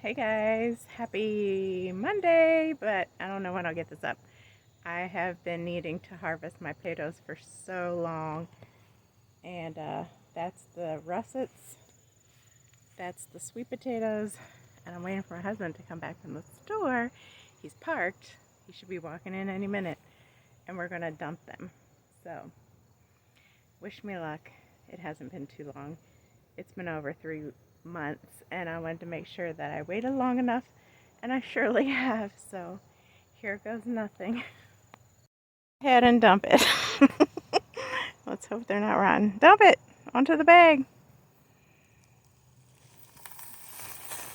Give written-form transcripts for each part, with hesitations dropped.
Hey guys, happy Monday, but I don't know when I'll get this up. I have been needing to harvest my potatoes for so long, and that's the russets, that's the sweet potatoes, and I'm waiting for my husband to come back from the store. He's parked, he should be walking in any minute, and we're gonna dump them. So, wish me luck. It hasn't been too long. It's been over 3 months, and I wanted to make sure that I waited long enough, and I surely have. So here goes nothing. Go ahead and dump it. Let's hope they're not rotten. Dump it onto the bag.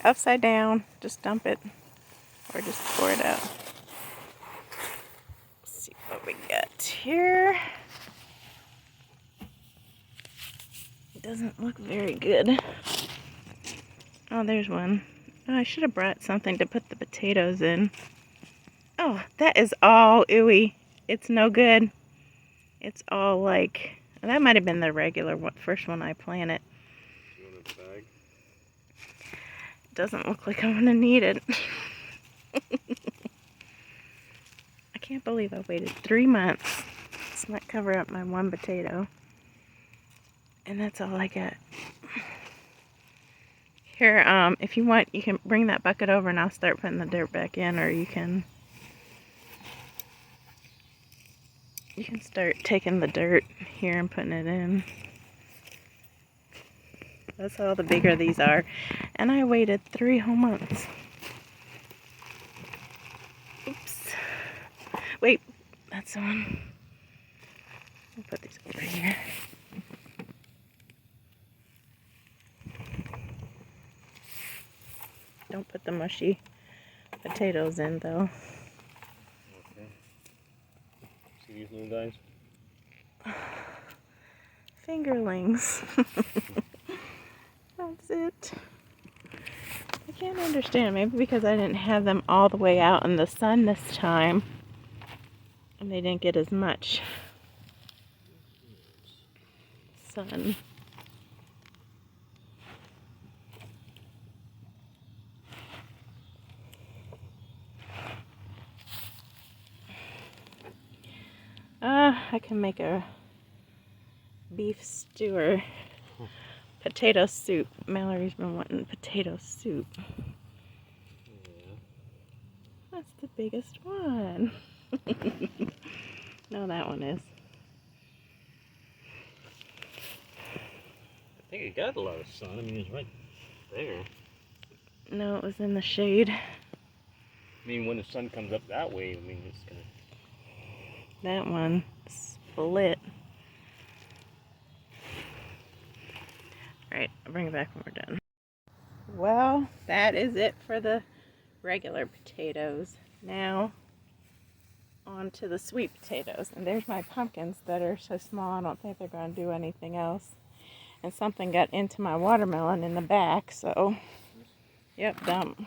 Upside down. Just dump it, or just pour it out. Let's see what we got here. It doesn't look very good. Oh, there's one. Oh, I should have brought something to put the potatoes in. Oh, that is all ooey. It's no good. It's all like, that might have been the regular one, first one I planted. You want a bag? Doesn't look like I'm gonna need it. I can't believe I waited 3 months to not cover up my one potato. And that's all I got. Here, if you want, you can bring that bucket over and I'll start putting the dirt back in, or you can start taking the dirt here and putting it in. That's how the bigger these are. And I waited 3 whole months. Oops. Wait, that's the one. I'll put these over here. Don't put the mushy potatoes in, though. Okay. See these little guys? Fingerlings. That's it. I can't understand. Maybe because I didn't have them all the way out in the sun this time, and they didn't get as much sun. I can make a beef stew or potato soup. Mallory's been wanting potato soup. Yeah. That's the biggest one. No, that one is. I think it got a lot of sun. I mean, it's right there. No, it was in the shade. I mean, when the sun comes up that way, I mean, it's gonna... That one split. Alright, I'll bring it back when we're done. Well, that is it for the regular potatoes. Now, on to the sweet potatoes. And there's my pumpkins that are so small I don't think they're going to do anything else. And something got into my watermelon in the back, so, yep, dump.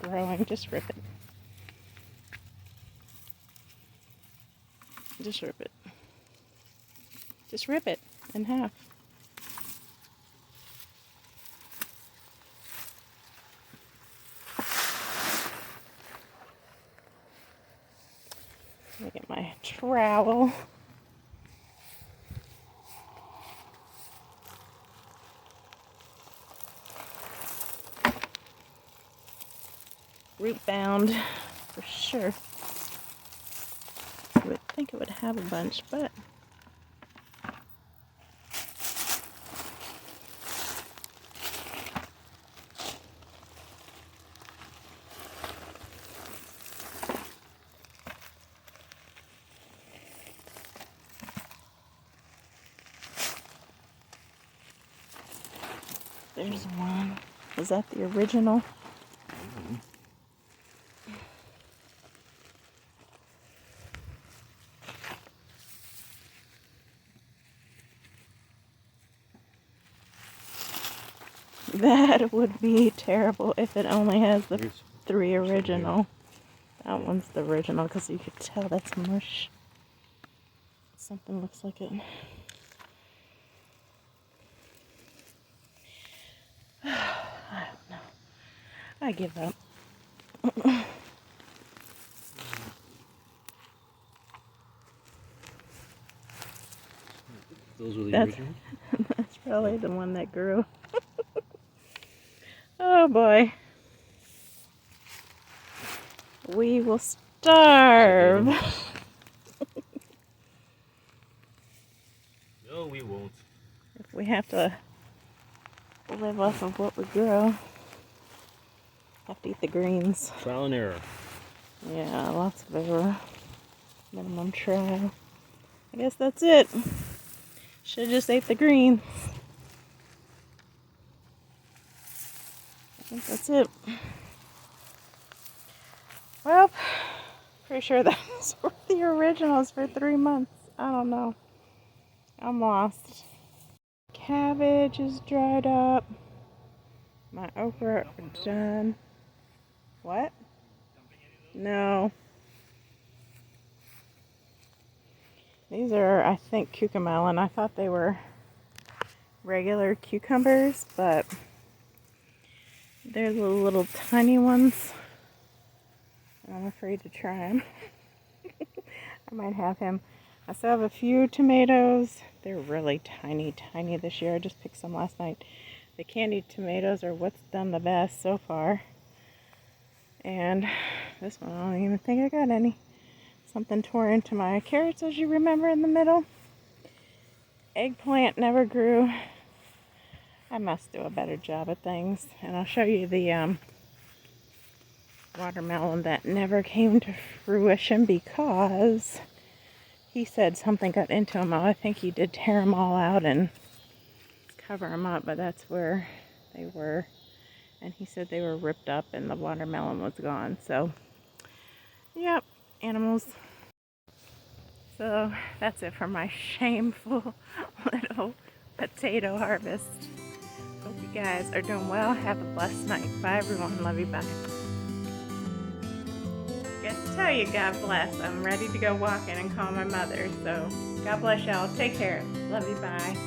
Growing, just rip it. Just rip it. Just rip it in half. Let me get my trowel. Root bound for sure. You would think it would have a bunch, but there's one. Was that the original? Mm-hmm. That would be terrible if it only has the 3 original. That one's the original because you could tell that's mush. Something looks like it. I give up. Those were the That's- original? That's probably the one that grew. Oh boy. We will starve. No, we won't. If we have to live off of what we grow. Have to eat the greens. Trial and error. Yeah, lots of error. Minimum trial. I guess that's it. Should've just ate the greens. I think that's it. Well, pretty sure those were the originals for 3 months. I don't know. I'm lost. Cabbage is dried up. My okra are done. What? No. These are, I think, cucamelon. I thought they were regular cucumbers, but they're the little tiny ones. I'm afraid to try them. I might have him. I still have a few tomatoes. They're really tiny, tiny this year. I just picked some last night. The candied tomatoes are what's done the best so far. And this one, I don't even think I got any. Something tore into my carrots, as you remember, in the middle. Eggplant never grew. I must do a better job at things. And I'll show you the watermelon that never came to fruition because he said something got into him. I think he did tear them all out and cover them up, but that's where they were. And he said they were ripped up and the watermelon was gone. So, yep, animals. So that's it for my shameful little potato harvest. Hope you guys are doing well. Have a blessed night. Bye everyone. Love you. Bye. Got to tell you, God bless. I'm ready to go walking and call my mother. So God bless y'all. Take care. Love you. Bye.